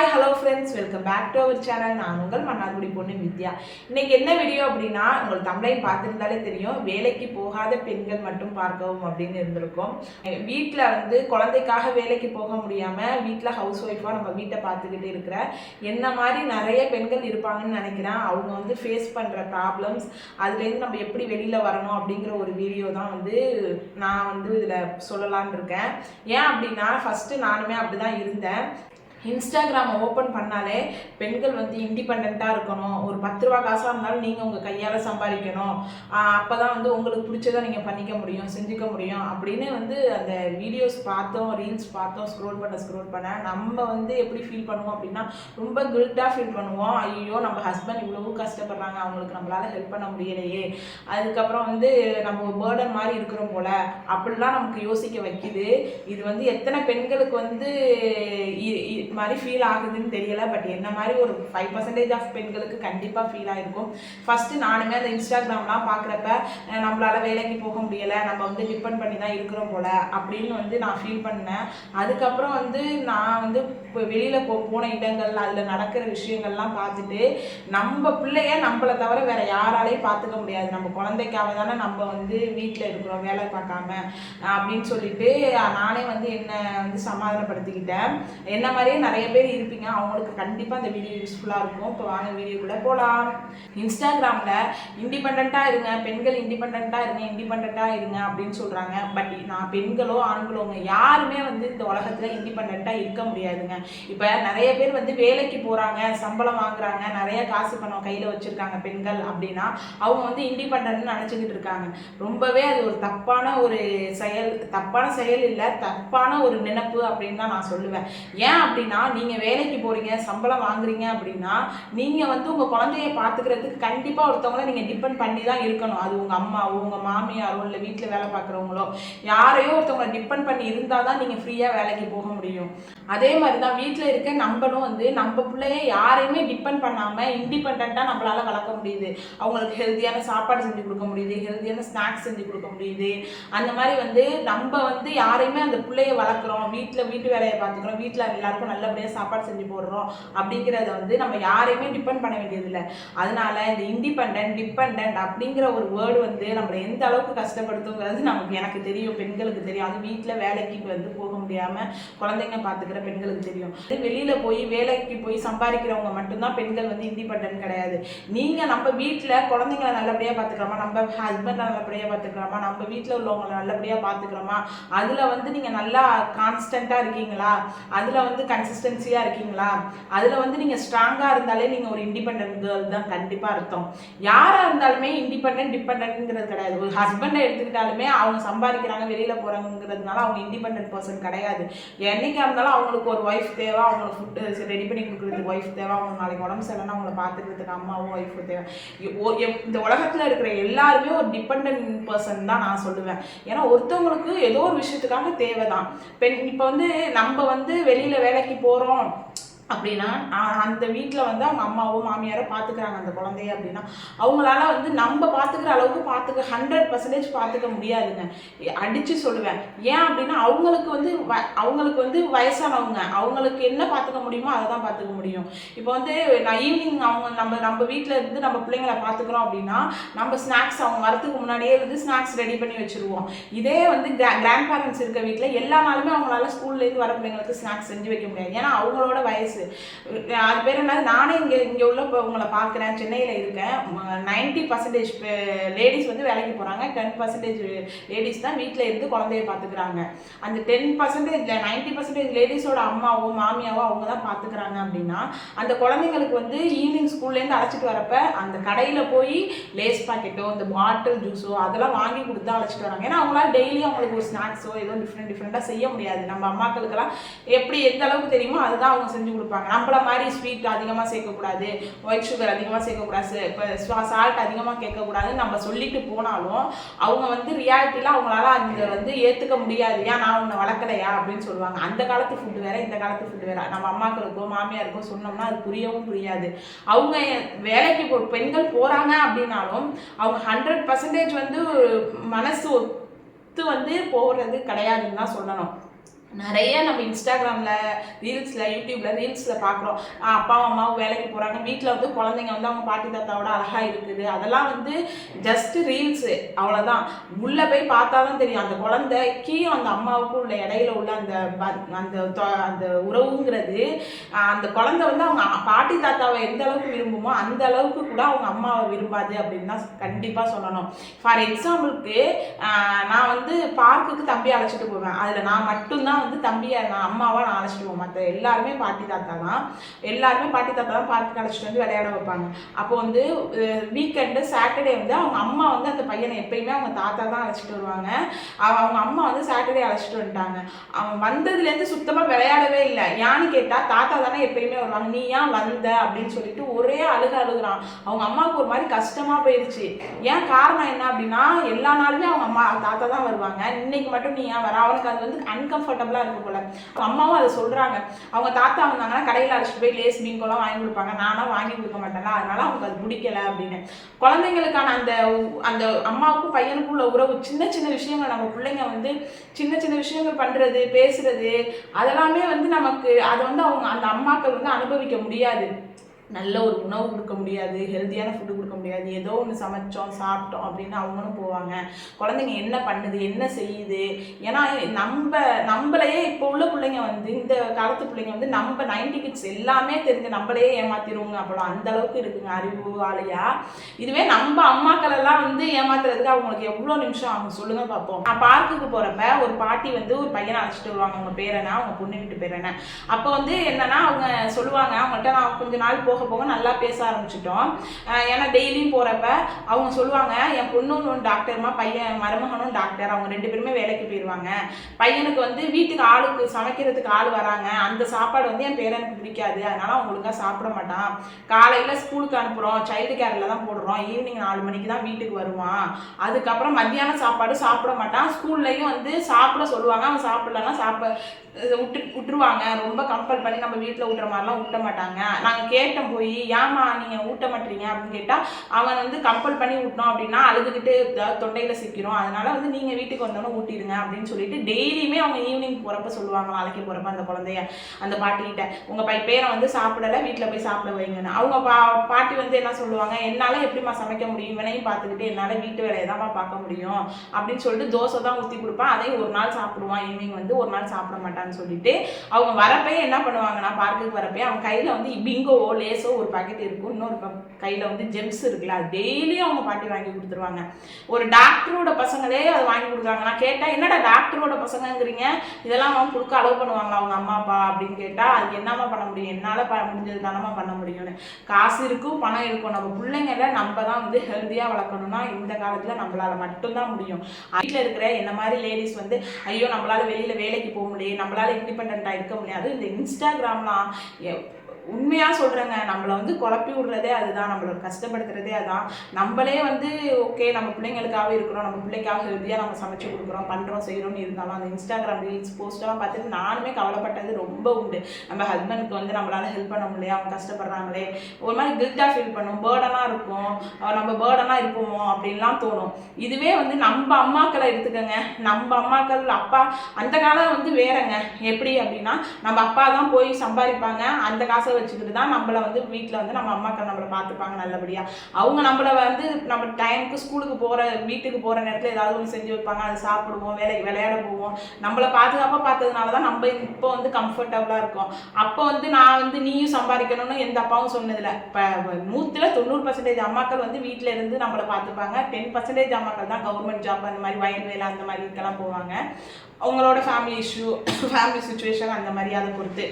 Hi hello friends, welcome back to our channel. நான் உங்கள் மன்னார்குடி பொண்ணு வித்யா. இன்னைக்கு என்ன வீடியோ அப்படின்னா, உங்களுக்கு தமிழையும் பார்த்துருந்தாலே தெரியும், வேலைக்கு போகாத பெண்கள் மட்டும் பார்க்கவும் அப்படின்னு இருந்திருக்கும். வீட்டில் குழந்தைக்காக வேலைக்கு போக முடியாமல் வீட்டில் ஹவுஸ் ஒய்ஃபாக நம்ம வீட்டை பார்த்துக்கிட்டு இருக்கிற என்ன மாதிரி நிறைய பெண்கள் இருப்பாங்கன்னு நினைக்கிறேன். அவங்க ஃபேஸ் பண்ணுற ப்ராப்ளம்ஸ், அதுலேருந்து நம்ம எப்படி வெளியில் வரணும் அப்படிங்கிற ஒரு வீடியோ தான் நான் இதில் சொல்லலான்னு இருக்கேன். ஏன் அப்படின்னா, ஃபஸ்ட்டு நானுமே அப்படி தான் இருந்தேன். இன்ஸ்டாகிராமை ஓப்பன் பண்ணாலே பெண்கள் இண்டிபெண்ட்டாக இருக்கணும், ஒரு 10 ரூபா காசாக இருந்தாலும் நீங்கள் உங்கள் கையால் சம்பாதிக்கணும், அப்போ தான் உங்களுக்கு பிடிச்சதை நீங்கள் பண்ணிக்க முடியும், செஞ்சுக்க முடியும் அப்படின்னு அந்த வீடியோஸ் பார்த்தோம், ரீல்ஸ் பார்த்தோம், ஸ்க்ரோல் பண்ண நம்ம எப்படி ஃபீல் பண்ணுவோம் அப்படின்னா, ரொம்ப கில்ட்டாக ஃபீல் பண்ணுவோம். ஐயோ, நம்ம ஹஸ்பண்ட் இவ்வளவு கஷ்டப்படுறாங்க, அவங்களுக்கு நம்மளால் ஹெல்ப் பண்ண முடியலையே, அதுக்கப்புறம் நம்ம ஒரு பேர்டன் மாதிரி இருக்கிறோம் போல் அப்படிலாம் நமக்கு யோசிக்க வைக்குது. இது எத்தனை பெண்களுக்கு மாதிரி ஃபீல் ஆகுதுன்னு தெரியல. பட் என்ன மாதிரி ஒரு 5% ஆஃப் பெண்களுக்கு கண்டிப்பாக ஃபீல் ஆகிருக்கும். ஃபஸ்ட்டு நானுமே அந்த இன்ஸ்டாகிராம்லாம் பார்க்குறப்ப நம்மளால் வேலைக்கு போக முடியலை, நம்ம டிபெண்ட் பண்ணி தான் இருக்கிறோம் போல் அப்படின்னு நான் ஃபீல் பண்ணேன். அதுக்கப்புறம் நான் இப்போ வெளியில் போன இடங்கள், அதில் நடக்கிற விஷயங்கள்லாம் பார்த்துட்டு, நம்ம பிள்ளைய நம்மளை தவிர வேறு யாராலையும் பார்த்துக்க முடியாது, நம்ம குழந்தைக்காக தானே நம்ம வீட்டில் இருக்கிறோம் வேலை பார்க்காம அப்படின்னு சொல்லிட்டு நானே என்னை சமாதானப்படுத்திக்கிட்டேன். என்ன மாதிரியே நிறைய பேர் இருப்பீங்க, அவங்களுக்கு கண்டிப்பாக இந்த வீடியோ யூஸ்ஃபுல்லாக இருக்கும். இப்போ வாங்க வீடியோக்குள்ளே போகலாம். இன்ஸ்டாகிராமில் இண்டிபெண்ட்டாக இருங்க, பெண்கள் இண்டிபெண்ட்டாக இருங்க அப்படின்னு சொல்கிறாங்க. பட் நான் பெண்களோ ஆண்களோங்க யாருமே இந்த உலகத்தில் இண்டிபெண்ட்டாக இருக்க முடியாதுங்க. இப்போ நிறைய பேர் வேலைக்கு போகிறாங்க, சம்பளம் வாங்குறாங்க, நிறைய காசு பணம் கையில் வச்சுருக்காங்க பெண்கள் அப்படின்னா அவங்க இண்டிபெண்ட்னு நினச்சிக்கிட்டு இருக்காங்க. ரொம்பவே அது ஒரு தப்பான செயல் இல்லை, தப்பான ஒரு நினைப்பு அப்படின்னு தான் நான் சொல்லுவேன். ஏன் அப்படின்னா, நீங்கள் வேலைக்கு போகிறீங்க, சம்பளம் வாங்குறீங்க அப்படின்னா நீங்கள் உங்கள் குழந்தைய பார்த்துக்கிறதுக்கு கண்டிப்பாக ஒருத்தவங்கள நீங்கள் டிபெண்ட் பண்ணி தான் இருக்கணும். அது உங்கள் அம்மாவோ, உங்கள் மாமியாரோ, இல்லை வீட்டில் வேலை பார்க்குறவங்களோ யாரையோ ஒருத்தவங்களை டிபெண்ட் பண்ணி இருந்தால் தான் நீங்கள் ஃப்ரீயாக வேலைக்கு போக முடியும். அதே மாதிரி தான் வீட்டில் இருக்க நம்மளும் நம்ம பிள்ளைய யாரையுமே டிபெண்ட் பண்ணாமல் இண்டிபெண்ட்டாக நம்மளால் வளர்க்க முடியுது. அவங்களுக்கு ஹெல்த்தியான சாப்பாடு செஞ்சு கொடுக்க முடியுது, ஹெல்த்தியான ஸ்நாக்ஸ் செஞ்சு கொடுக்க முடியுது. அந்த மாதிரி நம்ம யாரையுமே அந்த பிள்ளைய வளர்க்குறோம், வீட்டு வேலையை பார்த்துக்கிறோம், வீட்டில் எல்லாருக்கும் நல்லபடியாக சாப்பாடு செஞ்சு போடுறோம் அப்படிங்கிறத நம்ம யாரையுமே டிபெண்ட் பண்ண வேண்டியதில்லை. அதனால இந்த டிபெண்ட் அப்படிங்கிற ஒரு வேர்டு நம்மளை எந்த அளவுக்கு கஷ்டப்படுத்துங்கிறது எனக்கு தெரியும், பெண்களுக்கு தெரியும். அது வீட்டில் வேலைக்கு போக முடியாமல் குழந்தைங்க பார்த்துக்கிற பெண்களுக்கு தெரியும். வெளியில் போய் வேலைக்கு போய் சம்பாதிக்கிறவங்க மட்டும்தான் பெண்கள் இண்டிபெண்ட் கிடையாது. நீங்கள் நம்ம வீட்டில் குழந்தைங்களை நல்லபடியாக பார்த்துக்கிறோமா, நம்ம ஹஸ்பண்டை நல்லபடியாக பார்த்துக்கிறோமா, நம்ம வீட்டில் உள்ளவங்களை நல்லபடியாக பார்த்துக்கிறோமா, அதில் நீங்கள் நல்லா கான்ஸ்டண்ட்டாக இருக்கீங்களா, அதில் கன்சிஸ்டன்சியாக இருக்கீங்களா, அதில் நீங்கள் ஸ்ட்ராங்காக இருந்தாலே நீங்கள் ஒரு இண்டிபெண்ட் கேர்ள் தான் கண்டிப்பாக அர்த்தம். யாராக இருந்தாலுமே டிபெண்ட்ங்கிறது கிடையாது. ஒரு ஹஸ்பண்டை எடுத்துக்கிட்டாலுமே அவங்க சம்பாதிக்கிறாங்க, வெளியில் போகிறாங்கிறதுனால அவங்க இண்டிபெண்ட் பர்சன் கிடையாது. என்னைக்காக இருந்தாலும் அவங்களுக்கு ஒரு ஒய்ஃப் தேவை, அவங்களுக்கு ஃபுட்டு ரெடி பண்ணி கொடுக்குறதுக்கு ஒய்ஃப் தேவை, அவங்க நாளைக்கு உடம்பு சரியில்லைன்னா அவங்கள பார்த்துக்கிறதுக்கு அம்மாவும் ஒய்ஃபும் தேவை. இந்த உலகத்தில் இருக்கிற எல்லாருமே ஒரு டிபெண்ட் பர்சன் தான் நான் சொல்லுவேன். ஏன்னா ஒருத்தவங்களுக்கு ஏதோ ஒரு விஷயத்துக்காக தேவை தான். இப்போ நம்ம வெளியில் வேலைக்கு போகிறோம் அப்படின்னா அந்த வீட்டில் அவங்க அம்மாவோ மாமியாரோ பார்த்துக்கிறாங்க அந்த குழந்தைய அப்படின்னா அவங்களால நம்ம பார்த்துக்கிற அளவுக்கு 100% பார்த்துக்க முடியாதுங்க, அடித்து சொல்லுவேன். ஏன் அப்படின்னா அவங்களுக்கு வயசானவங்க, அவங்களுக்கு என்ன பார்த்துக்க முடியுமோ அதை தான் பார்த்துக்க முடியும். இப்போ நான் ஈவினிங் நம்ம வீட்டில் இருந்து நம்ம பிள்ளைங்களை பார்த்துக்கிறோம் அப்படின்னா நம்ம ஸ்நாக்ஸ் அவங்க வரத்துக்கு முன்னாடியே ஸ்நாக்ஸ் ரெடி பண்ணி வச்சுருவோம். இதே கிராண்ட் பேரண்ட்ஸ் இருக்க வீட்டில் எல்லா நாளுமே அவங்களால ஸ்கூல்லேருந்து வர பிள்ளைங்களுக்கு ஸ்நாக்ஸ் செஞ்சு வைக்க முடியாது. ஏன்னா அவங்களோட வயசு அது பேர் என்ன. நானே இங்கே உள்ள உங்களை பார்க்குறேன், சென்னையில் இருக்கேன். 90% லேடிஸ் வேலைக்கு போகிறாங்க, 10% லேடிஸ் தான் வீட்டில் இருந்து குழந்தைய பார்த்துக்கிறாங்க. அந்த 10% 90% லேடிஸோட அம்மாவோ மாமியாவோ அவங்க தான் பார்த்துக்கிறாங்க. அப்படின்னா அந்த குழந்தைங்களுக்கு ஈவினிங் ஸ்கூல்லேருந்து அழைச்சிட்டு வரப்ப அந்த கடையில் போய் லேஸ் பாக்கெட்டோ இந்த பாட்டில் ஜூஸோ அதெல்லாம் வாங்கி கொடுத்தா அழைச்சிட்டு வராங்க. ஏன்னா அவங்களால டெய்லியும் அவங்களுக்கு ஒரு ஸ்நாக்ஸோ ஏதோ டிஃப்ரெண்ட்டாக செய்ய முடியாது. நம்ம அம்மாக்களுக்கெல்லாம் எப்படி எந்த அளவுக்கு தெரியுமோ அதுதான் அவங்க செஞ்சு கொடுப்பாங்க. நம்மள மாதிரி ஸ்வீட் அதிகமாக சேர்க்கக்கூடாது, ஒயிட் சுகர் அதிகமாக சேர்க்கக்கூடாது, இப்போ சால்ட் அதிகமாக கேட்கக்கூடாதுன்னு நம்ம சொல்லிட்டு போனாலும் அவங்க ரியாலிட்டியில் அவங்களால அந்த ஏற்றுக்க முடியாது. ஏன் நான் உன்னை வளர்க்கலையா அப்படின்னு சொல்லுவாங்க. அந்த காலத்து ஃபுட்டு வேற, இந்த காலத்து ஃபுட்டு வேற. நம்ம அம்மாக்களுக்கோ மாமியாருக்கோ சொன்னோம்னா அது புரியவும் புரியாது. அவங்க வேலைக்கு பெண்கள் போகிறாங்க அப்படின்னாலும் அவங்க 100% மனசு ஒத்து போகிறது கிடையாதுன்னு தான் சொல்லணும். நிறைய நம்ம இன்ஸ்டாகிராமில் ரீல்ஸில் யூடியூப்பில் ரீல்ஸில் பார்க்குறோம். அப்பாவும் அம்மாவும் வேலைக்கு போகிறாங்க, வீட்டில் வந்து குழந்தைங்க வந்து அவங்க பாட்டி தாத்தாவோட அழகாக இருக்குது. அதெல்லாம் வந்து ஜஸ்ட்டு ரீல்ஸு, அவ்வளோதான். உள்ளே போய் பார்த்தா தான் தெரியும் அந்த குழந்தைக்கும் அந்த அம்மாவுக்கும் உள்ள இடையில உள்ள அந்த அந்த உறவுங்கிறது. அந்த குழந்தை வந்து அவங்க பாட்டி தாத்தாவை எந்த அளவுக்கு விரும்புமோ அந்த அளவுக்கு கூட அவங்க அம்மாவை விரும்பாது அப்படின்னு தான் கண்டிப்பாக சொல்லணும். ஃபார் எக்ஸாம்பிளுக்கு நான் வந்து பார்க்குக்கு தம்பி அழைச்சிட்டு போவேன். அதில் நான் மட்டும்தான் வந்து தம்பியை நான் அம்மாவா நான் அழைச்சிட்டு போவோம். மற்ற எல்லாருமே பாட்டி தாத்தா தான். பார்க்குக்கு அழைச்சிட்டு வந்து விளையாட வைப்பாங்க. அப்போ வந்து வீக்கெண்டு சாட்டர்டே வந்து அவங்க அம்மா வந்து அந்த பையனை எப்பயுமே அவங்க தாத்தா தான் அழைச்சிட்டு வருவாங்க. அவங்க அம்மா வந்து சாட்டர்டே அழைச்சிட்டு வந்துட்டாங்க. அவன் வந்ததுலேருந்து சுத்தமாக விளையாடவே இல்லை. ஏன்னு கேட்டால் தாத்தா தானே எப்பயுமே வருவாங்க, நீ ஏன் வந்த அப்படின்னு சொல்லிட்டு ஒரே அழுகுறான். அவங்க அம்மாவுக்கு ஒரு மாதிரி கஷ்டமாக போயிடுச்சு. ஏன் காரணம் என்ன அப்படின்னா, எல்லா நாளுமே அவங்க அம்மா தாத்தா தான் வருவாங்க, இன்னைக்கு மட்டும் நீ ஏன் வர? அவனுக்கு அது வந்து அன்கம்ஃபர்டபுளாக இருக்கு போல. அம்மாவும் அதை சொல்கிறாங்க. அவங்க தாத்தா வந்தாங்கன்னா கடையில் அழைச்சிட்டு போய் லேஸ் மீன்கெல்லாம் வாங்கி கொடுப்பாங்க, நானா வாங்கி கொடுக்க மாட்டேன்னா, அதனால அவங்களுக்கு அது பிடிக்கல அப்படின்னு. குழந்தைங்களுக்கான அந்த அந்த அம்மாவுக்கும் பையனுக்கும் உள்ள உறவு, சின்ன சின்ன விஷயங்கள் நம்ம பிள்ளைங்க வந்து சின்ன சின்ன விஷயங்கள் பண்ணுறது பேசுறது அதெல்லாமே வந்து நமக்கு அதை வந்து அவங்க அந்த அம்மாக்கள் வந்து அனுபவிக்க முடியாது. நல்ல ஒரு உணவு கொடுக்க முடியாது, ஹெல்த்தியான ஃபுட்டு கொடுக்க முடியாது. ஏதோ ஒன்று சமைச்சோம் சாப்பிட்டோம் அப்படின்னு அவங்களும் போவாங்க. குழந்தைங்க என்ன பண்ணுது என்ன செய்யுது? ஏன்னா நம்மளையே இப்போ உள்ள பிள்ளைங்க வந்து இந்த காலத்து பிள்ளைங்க வந்து நம்ம 90 கிட்ஸ் எல்லாமே தெரிஞ்சு நம்மளையே ஏமாத்திடுவோங்க. அப்போலாம் அந்த அளவுக்கு இருக்குங்க அறிவு ஆலையா. இதுவே நம்ம அம்மாக்கள் எல்லாம் வந்து ஏமாத்துறதுக்கு அவங்களுக்கு எவ்வளோ நிமிஷம் ஆகும் சொல்லுங்க பார்ப்போம். நான் பார்க்குக்கு போகிறப்ப ஒரு பாட்டி வந்து ஒரு பையனை அழைச்சிட்டு வருவாங்க, அவங்க பேரனை, அவங்க பொண்ணு வீட்டு பேரனை. அப்போ வந்து என்னன்னா அவங்க சொல்லுவாங்க, அவங்கள்ட்ட நான் கொஞ்ச நாள் போக நல்லா பேச ஆரம்பிச்சிட்டோம். ஏன்னா டெய்லியும் போறப்ப அவங்க சொல்லுவாங்க, என் பொண்ணும் டாக்டர்மா, பையன் மருமகனும் டாக்டர், அவங்க 2 பேருமே வேலைக்கு போயிடுவாங்க. பையனுக்கு வந்து வீட்டுக்கு ஆளுக்கு சமைக்கிறதுக்கு ஆள் வராங்க, அந்த சாப்பாடு வந்து என் பேரனுக்கு பிடிக்காது, அதனால அவங்க ஒழுங்கா சாப்பிட மாட்டான். காலையில ஸ்கூலுக்கு அனுப்புறோம், சைல்டு கேர்ல தான் போடுறோம், ஈவினிங் 4 மணிக்கு தான் வீட்டுக்கு வருவான். அதுக்கப்புறம் மத்தியான சாப்பாடு சாப்பிட மாட்டான். ஸ்கூல்லையும் வந்து சாப்பிட சொல்லுவாங்க, அவன் சாப்பிடலன்னா விட்டுருவாங்க. ரொம்ப கம்பல் பண்ணி நம்ம வீட்டில் ஊட்டுற மாதிரிலாம் ஊட்ட மாட்டாங்க. நாங்கள் கேட்டோம் போய், ஏமா நீங்கள் ஊட்ட மாட்டீங்க அப்படின்னு கேட்டால், அவன் வந்து கம்பல் பண்ணி ஊட்டினோம் அப்படின்னா அழுதுகிட்டு தொண்டையில் சிக்கிறோம், அதனால வந்து நீங்கள் வீட்டுக்கு வந்தோன்னே ஊட்டிடுங்க அப்படின்னு சொல்லிட்டு டெய்லியுமே அவங்க ஈவினிங் போகிறப்ப சொல்லுவாங்க, நாளைக்கு போகிறப்ப அந்த குழந்தைய அந்த பாட்டிக்கிட்ட, உங்கள் பேரை வந்து சாப்பிடலை, வீட்டில் போய் சாப்பிட வைங்கன்னு. அவங்க பாட்டி வந்து என்ன சொல்லுவாங்க, என்னால் எப்படிமா சமைக்க முடியும், இவனையும் பார்த்துக்கிட்டு என்னால் வீட்டு வேலையை தான்மா பார்க்க முடியும் அப்படின்னு சொல்லிட்டு தோசை தான் ஊற்றி கொடுப்பேன், அதையும் ஒரு நாள் சாப்பிடுவான், ஈவினிங் வந்து ஒரு நாள் சாப்பிட மாட்டான் சொல்லிட்டு. அவங்க வரப்பே என்ன பண்ணுவாங்கன்னா, பார்க்குக்கு வரப்பே அவங்க கையில வந்து பிங்கோவோ லேஸோ ஒரு பாக்கெட் இருக்கும், இன்னொரு கையில வந்து ஜெம்ஸ் இருக்குல்ல, டெய்லியும் அவங்க பாட்டி வாங்கி கொடுத்துருவாங்க. ஒரு டாக்டரோட பசங்களே அதை வாங்கி கொடுக்குறாங்க. நான் கேட்டேன், என்னடா டாக்டரோட பசங்கங்கிறீங்க, இதெல்லாம் அவங்க கொடுக்க அலோவ் பண்ணுவாங்களா அவங்க அம்மா அப்பா அப்படின்னு கேட்டா, அதுக்கு என்னமா பண்ண முடியும், என்னால முடிஞ்சது தானமா பண்ண முடியும்னு. காசு இருக்கும், பணம் இருக்கும், நம்ம பிள்ளைங்கள நம்ம தான் வந்து ஹெல்த்தியா வளர்க்கணும்னா இந்த காலத்துல நம்மளால மட்டும்தான் முடியும். வீட்டில் இருக்கிற என்ன மாதிரி லேடிஸ் வந்து, ஐயோ நம்மளால வெளியில வேலைக்கு போக முடியும், நம்மளால இண்டிபெண்டா இருக்க முடியாது, இந்த இன்ஸ்டாகிராம்லாம் உண்மையாக சொல்கிறேங்க, நம்மளை வந்து குழப்பி விடுறதே அதுதான், நம்மளை கஷ்டப்படுத்துறதே அதுதான். நம்மளே வந்து ஓகே நம்ம பிள்ளைங்களுக்காக இருக்கிறோம், நம்ம பிள்ளைக்காக ஹெல்த்தியாக நம்ம சமைச்சு கொடுக்குறோம், பண்ணுறோம், செய்கிறோம்னு இருந்தாலும் அந்த இன்ஸ்டாகிராம் ரீல்ஸ் போஸ்ட்டெல்லாம் பார்த்துட்டு நானுமே கவலைப்பட்டது ரொம்ப உண்டு. நம்ம ஹஸ்பண்டுக்கு வந்து நம்மளால் ஹெல்ப் பண்ண முடியல, அவங்க கஷ்டப்படுறாங்களே, ஒரு மாதிரி கில்ட்டாக ஃபீல் பண்ணும், பேர்டனாக இருக்கும், நம்ம பேர்டனாக இருப்போமோ அப்படின்லாம் தோணும். இதுவே வந்து நம்ம அம்மாக்களை எடுத்துக்கோங்க, நம்ம அம்மாக்கள் அப்பா அந்த காலம் வந்து வேறங்க. எப்படி அப்படின்னா, நம்ம அப்பா தான் போய் சம்பாதிப்பாங்க, அந்த காசை வச்சுக்கிட்டு தான் நம்மளை வந்து வீட்டில் வந்து நம்ம அம்மாக்கள் நம்மளை பார்த்துப்பாங்க நல்லபடியாக. அவங்க நம்மளை வந்து நம்ம டைமுக்கு ஸ்கூலுக்கு வீட்டுக்கு போகிற நேரத்தில் ஏதாவது ஒன்று செஞ்சு வைப்பாங்க, அதை சாப்பிடுவோம், விளையாட போவோம். நம்மளை பாதுகாப்பாக பார்த்ததுனால தான் நம்ம இப்போ வந்து கம்ஃபர்டபுளாக இருக்கும். அப்போ வந்து நான் வந்து நீயும் சம்பாதிக்கணும்னு எந்த அப்பாவும் சொன்னதில்லை. இப்போ 100% அம்மாக்கள் வந்து வீட்டில் இருந்து நம்மளை பார்த்துப்பாங்க. 10% அம்மாக்கள் தான் கவர்மெண்ட் ஜாப் அந்த மாதிரி வயல் வேலை அந்த மாதிரி இதுக்கெல்லாம் போவாங்க. அவங்களோட ஃபேமிலி சுச்சுவேஷன் அந்த மாதிரி அதை பொறுத்து.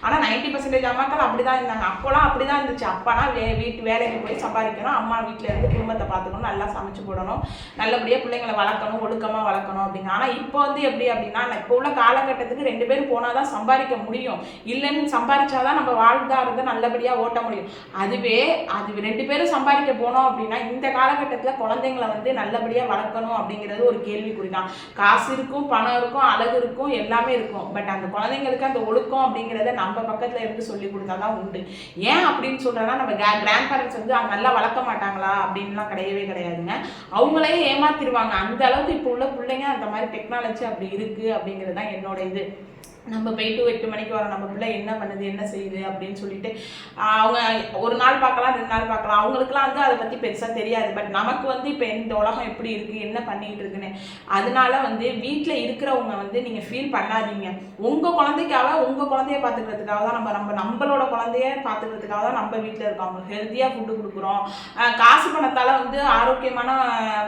ஆனால் 90% அம்மாக்கள் அப்படி தான் இருந்தாங்க. அப்போலாம் அப்படி தான் இருந்துச்சு. அப்பானா வீட்டு வேலைக்கு போய் சம்பாதிக்கணும், அம்மா வீட்டில் இருந்து குடும்பத்தை பார்த்துக்கணும், நல்லா சமைச்சு போடணும், நல்லபடியாக பிள்ளைங்களை வளர்க்கணும், ஒழுக்கமாக வளர்க்கணும் அப்படின்னு. ஆனால் இப்போ வந்து எப்படி அப்படின்னா, இப்போ உள்ள காலகட்டத்துக்கு 2 பேரும் போனால் தான் சம்பாதிக்க முடியும், இல்லைன்னு சம்பாதிச்சாதான் நம்ம வாழ்ந்தாருந்து நல்லபடியாக ஓட்ட முடியும். அதுவே 2 பேரும் சம்பாதிக்க போனோம் அப்படின்னா இந்த காலகட்டத்தில் குழந்தைங்களை வந்து நல்லபடியாக வளர்க்கணும் அப்படிங்கிறது ஒரு கேள்விக்குறி தான். காசு இருக்கும், பணம் இருக்கும், அழகு இருக்கும், எல்லாமே இருக்கும். பட் அந்த குழந்தைங்களுக்கு அந்த ஒழுக்கம் அப்படிங்கிறத நம்ம பக்கத்துல இருந்து சொல்லி கொடுத்தாதான் உண்டு. ஏன் அப்படின்னு சொல்றேன்னா, நம்ம கிராண்ட் பேரண்ட்ஸ் வந்து நல்லா வளர்க்க மாட்டாங்களா அப்படின்லாம் கிடையவே கிடையாதுங்க. அவங்களே ஏமாத்திடுவாங்க. அந்த அளவுக்கு இப்போ உள்ள பிள்ளைங்க அந்த மாதிரி டெக்னாலஜி அப்படி இருக்கு அப்படிங்கிறது தான் என்னோட இது. நம்ம போயிட்டு 8 மணிக்கு வரோம், நம்ம பிள்ளை என்ன பண்ணுது என்ன செய்யுது அப்படின்னு சொல்லிட்டு அவங்க ஒரு நாள் பார்க்கலாம் 2 நாள் பார்க்கலாம். அவங்களுக்குலாம் வந்து அதை பற்றி பெருசாக தெரியாது. பட் நமக்கு வந்து இப்போ இந்த உலகம் எப்படி இருக்குது என்ன பண்ணிக்கிட்டு இருக்குன்னு. அதனால வந்து வீட்டில் இருக்கிறவங்க வந்து நீங்கள் ஃபீல் பண்ணாதீங்க. உங்கள் குழந்தைக்காக உங்கள் குழந்தைய பார்த்துக்கிறதுக்காக தான் நம்மளோட குழந்தைய பார்த்துக்கிறதுக்காக தான் நம்ம வீட்டில் இருக்கோம். அவங்க ஹெல்த்தியாக ஃபுட்டு கொடுக்குறோம். காசு பணத்தால் வந்து ஆரோக்கியமான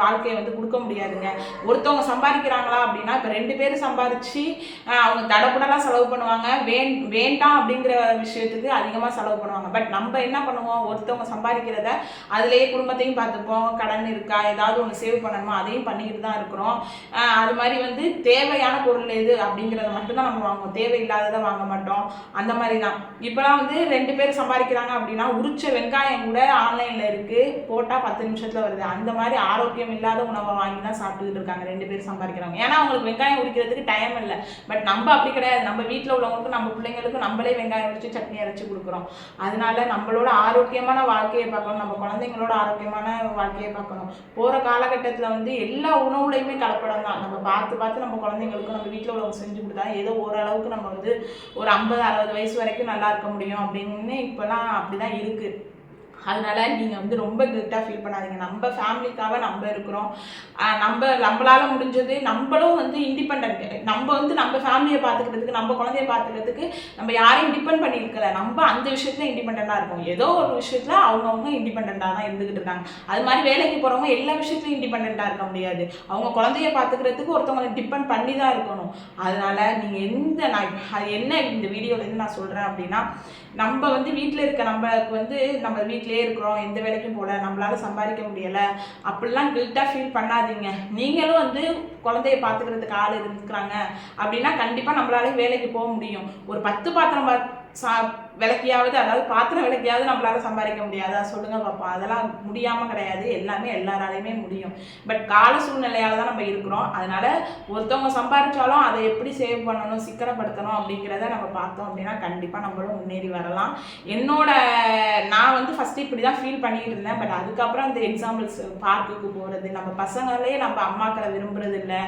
வாழ்க்கையை வந்து கொடுக்க முடியாதுங்க. ஒருத்தவங்க சம்பாதிக்கிறாங்களா அப்படின்னா இப்போ 2 பேர் சம்பாதிச்சு அவங்க தடப்படலாம் செலவு பண்ணுவாங்க, வேண்டாம் அப்படிங்கிற விஷயத்துக்கு அதிகமாக செலவு பண்ணுவாங்க. பட் நம்ம என்ன பண்ணுவோம், ஒருத்தவங்க சம்பாதிக்கிறத அதுலேயே குடும்பத்தையும் பார்த்துப்போம், கடன் இருக்கா ஏதாவது ஒன்று சேவ் பண்ணணுமா அதையும் பண்ணிக்கிட்டு தான் இருக்கிறோம். அது மாதிரி வந்து தேவையான பொருள் எது அப்படிங்கிறத மட்டும்தான் நம்ம வாங்குவோம், தேவையில்லாததை வாங்க மாட்டோம். அந்த மாதிரி தான் இப்போலாம் வந்து 2 பேர் சம்பாதிக்கிறாங்க அப்படின்னா உரிச்ச வெங்காயம் கூட ஆன்லைனில் இருக்குது, போட்டால் 10 நிமிஷத்தில் வருது. அந்த மாதிரி ஆரோக்கியம் இல்லாத உணவை வாங்கி தான் சாப்பிட்டுக்கிட்டு இருக்காங்க 2 பேர் சம்பாதிக்கிறாங்க. ஏன்னா அவங்களுக்கு வெங்காயம் உரிக்கிறதுக்கு டைம் இல்லை. பட் நம்ம அப்படி கிடையாது. நம்ம வீட்டில் உள்ளவங்களுக்கும் நம்ம பிள்ளைங்களுக்கும் நம்மளே வெங்காயம் வச்சு சட்னி அரைச்சி கொடுக்குறோம். அதனால நம்மளோட ஆரோக்கியமான வாழ்க்கையை பார்க்கணும், நம்ம குழந்தைங்களோட ஆரோக்கியமான வாழ்க்கையை பார்க்கணும். போகிற காலகட்டத்தில் வந்து எல்லா உணவுலையுமே கலப்படம் தான். நம்ம பார்த்து நம்ம குழந்தைங்களுக்கும் நம்ம வீட்டில் உள்ளவங்க செஞ்சு கொடுத்தா ஏதோ ஓரளவுக்கு நம்ம வந்து ஒரு 50-60 வயசு வரைக்கும் நல்லா இருக்க முடியும் அப்படின்னு இப்போலாம் அப்படி தான் இருக்குது. அதனால நீங்கள் வந்து ரொம்ப கில்ட்டாக ஃபீல் பண்ணாதீங்க. நம்ம ஃபேமிலிக்காக நம்ம இருக்கிறோம். நம்மளால் முடிஞ்சது நம்மளும் வந்து இண்டிபெண்ட். நம்ம வந்து நம்ம ஃபேமிலியை பார்த்துக்கிறதுக்கு நம்ம குழந்தைய பார்த்துக்கிறதுக்கு நம்ம யாரையும் டிபெண்ட் பண்ணியிருக்கல. நம்ம அந்த விஷயத்தில் இண்டிபெண்ட்டாக இருக்கும். ஏதோ ஒரு விஷயத்தில் அவங்கவுங்க இண்டிபெண்ட்டாக தான் இருந்துக்கிட்டு இருக்காங்க. அது மாதிரி வேலைக்கு போகிறவங்க எல்லா விஷயத்துலையும் இண்டிபெண்ட்டாக இருக்க முடியாது. அவங்க குழந்தைய பார்த்துக்கிறதுக்கு ஒருத்தவங்களை டிபெண்ட் பண்ணி தான் இருக்கணும். அதனால் நீங்கள் அது என்ன இந்த வீடியோலேருந்து நான் சொல்கிறேன் அப்படின்னா, நம்ம வந்து வீட்டில் இருக்க நம்மளுக்கு வந்து நம்ம வீட்டிலே இருக்கிறோம், எந்த வேலைக்கும் போகல, நம்மளால சம்பாதிக்க முடியலை அப்படிலாம் கில்ட்டாக ஃபீல் பண்ணாதீங்க. நீங்களும் வந்து குழந்தைய பார்த்துக்கிறதுக்கு ஆள் இருக்கிறாங்க அப்படின்னா கண்டிப்பாக நம்மளால வேலைக்கு போக முடியும். ஒரு 10 பாத்திரம் விளக்கியாவது, அதாவது பாத்திரம் விளக்கியாவது நம்மளால சம்பாதிக்க முடியாதா சொல்லுங்க பார்ப்போம். அதெல்லாம் முடியாமல் கிடையாது, எல்லாமே எல்லாராலையுமே முடியும். பட் கால சூழ்நிலையால் தான் நம்ம இருக்கிறோம். அதனால ஒருத்தவங்க சம்பாதிச்சாலும் அதை எப்படி சேவ் பண்ணணும், சிக்கனப்படுத்தணும் அப்படிங்கிறத நம்ம பார்த்தோம் அப்படின்னா கண்டிப்பாக நம்மளும் முன்னேறி வரலாம். நான் வந்து ஃபஸ்ட்டு இப்படி தான் ஃபீல் பண்ணிட்டு இருந்தேன். பட் அதுக்கப்புறம் அந்த எக்ஸாம்பிள்ஸ் பார்க்குக்கு போகிறது, நம்ம பசங்களே நம்ம அம்மாக்களை விரும்புறது இல்லை,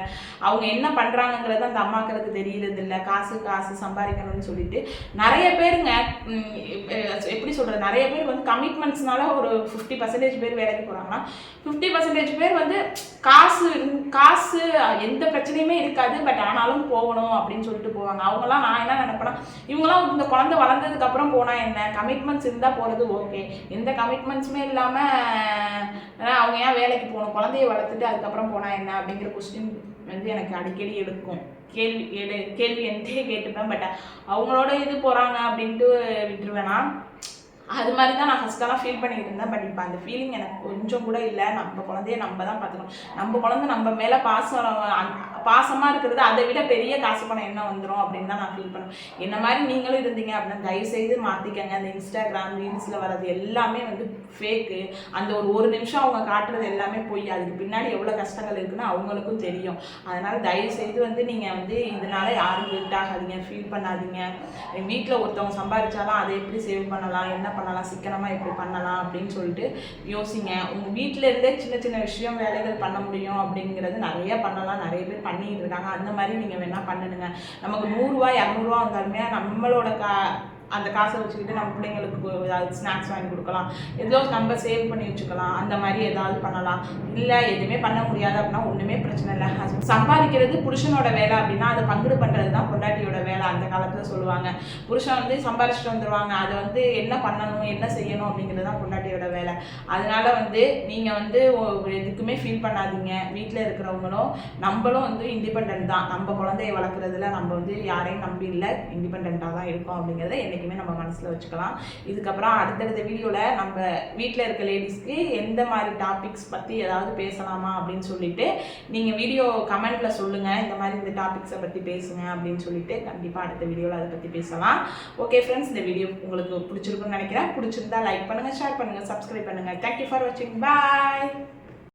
அவங்க என்ன பண்ணுறாங்கங்கிறது அந்த அம்மாக்களுக்கு தெரியறது இல்லை. காசு சம்பாதிக்கணும்னு சொல்லிட்டு நிறைய பேருங்க எப்படி சொல்கிறது, நிறைய பேர் வந்து கமிட்மெண்ட்ஸ்னால ஒரு 50% பேர் வேலைக்கு போகிறாங்கன்னா 50% பேர் வந்து காசு எந்த பிரச்சனையுமே இருக்காது, பட் ஆனாலும் போகணும் அப்படின்னு சொல்லிட்டு போவாங்க. அவங்களாம் நான் என்ன நினைப்பேன்னா, இவங்களாம் இந்த குழந்தை வளர்ந்ததுக்கு அப்புறம் போனால் என்ன, கமிட்மெண்ட்ஸ் இருந்தால் போகிறது ஓகே, எந்த கமிட்மெண்ட்ஸுமே இல்லாமல் அவங்க ஏன் வேலைக்கு போகணும், குழந்தைய வளர்த்துட்டு அதுக்கப்புறம் போனால் என்ன அப்படிங்கிற கொஸ்டின் வந்து எனக்கு அடிக்கடி எடுக்கும். கேள்வி என்கிட்டே கேட்டுப்பேன். பட் அவங்களோட இது போகிறாங்க அப்படின்ட்டு விட்டுருவேனா. அது மாதிரி தான் நான் ஃபஸ்ட்டெல்லாம் ஃபீல் பண்ணிட்டு இருந்தேன். பட் இப்போ அந்த ஃபீலிங் எனக்கு கொஞ்சம் கூட இல்லை. நம்ம குழந்தைய நம்ம தான் பார்த்துக்கணும். நம்ம குழந்தை நம்ம மேலே பாசமாக இருக்கிறது அதை விட பெரிய காசு பணம் என்ன வந்துடும் அப்படின்னு தான் நான் ஃபீல் பண்ணுவேன். என்ன மாதிரி நீங்களும் இருந்தீங்க அப்படின்னா தயவுசெய்து மாற்றிக்கங்க. அந்த இன்ஸ்டாகிராம் ரீல்ஸில் வர்றது எல்லாமே வந்து ஃபேக்கு. அந்த ஒரு நிமிஷம் அவங்க காட்டுறது எல்லாமே போய் அதுக்கு பின்னாடி எவ்வளோ கஷ்டங்கள் இருக்குன்னு அவங்களுக்கும் தெரியும். அதனால் தயவுசெய்து வந்து நீங்கள் வந்து இதனால யாரும் கில்ட் ஆகாதீங்க, ஃபீல் பண்ணாதீங்க. வீட்டில் ஒருத்தவங்க சம்பாதிச்சாலும் அதை எப்படி சேவ் பண்ணலாம், என்ன பண்ணலாம், சிக்கனமாக எப்படி பண்ணலாம் அப்படின்னு சொல்லிட்டு யோசிங்க. உங்கள் வீட்டில் இருந்தே சின்ன விஷயம் வேலைகள் பண்ண முடியும் அப்படிங்கிறது நிறைய பண்ணலாம், நிறைய பேர் பண்ணிட்டு இருக்காங்க. அந்த மாதிரி நீங்கள் வேணா பண்ணுங்க. நமக்கு 100 ரூபா 200 ரூபா வந்தாலுமே நம்மளோட அந்த காசை வச்சுக்கிட்டு நம்ம பிள்ளைங்களுக்கு ஏதாவது ஸ்நாக்ஸ் வாங்கி கொடுக்கலாம், ஏதோ நம்ம சேவ் பண்ணி வச்சுக்கலாம், அந்த மாதிரி ஏதாவது பண்ணலாம். இல்லை எதுவுமே பண்ண முடியாது அப்படின்னா ஒன்றுமே பிரச்சனை இல்லை. சம்பாதிக்கிறது புருஷனோட வேலை அப்படின்னா அதை பங்குடு பண்ணுறது தான் பொண்டாட்டியோட வேலை அந்த காலத்தில் சொல்லுவாங்க. புருஷன் வந்து சம்பாதிச்சுட்டு வந்துடுவாங்க, அதை வந்து என்ன பண்ணணும் என்ன செய்யணும் அப்படிங்கிறது தான் பொண்டாட்டியோட வேலை. அதனால வந்து நீங்கள் வந்து எதுக்குமே ஃபீல் பண்ணாதீங்க. வீட்டில் இருக்கிறவங்களும் நம்மளும் வந்து இண்டிபெண்ட் தான். நம்ம குழந்தைய வளர்க்குறதுல நம்ம வந்து யாரையும் நம்பி இல்லை, இண்டிபெண்ட்டாக தான் இருக்கோம் அப்படிங்கிறத என்றைக்குமே நம்ம மனசில் வச்சுக்கலாம். இதுக்கப்புறம் அடுத்தடுத்த வீடியோவில் நம்ம வீட்டில் இருக்க லேடிஸ்க்கு எந்த மாதிரி டாபிக்ஸ் பற்றி ஏதாவது பேசலாமா அப்படின்னு சொல்லிட்டு நீங்கள் வீடியோ கமெண்ட்டில் சொல்லுங்கள். இந்த மாதிரி இந்த டாபிக்ஸை பற்றி பேசுங்க அப்படின்னு சொல்லிட்டு கண்டிப்பாக அடுத்த வீடியோவில் அதை பற்றி பேசலாம். ஓகே ஃப்ரெண்ட்ஸ், இந்த வீடியோ உங்களுக்கு பிடிச்சிருக்குன்னு நினைக்கிறேன். பிடிச்சிருந்தா லைக் பண்ணுங்கள், ஷேர் பண்ணுங்கள், சப்ஸ்கிரைப் பண்ணுங்கள். தேங்க்யூ ஃபார் வாட்சிங். பாய்.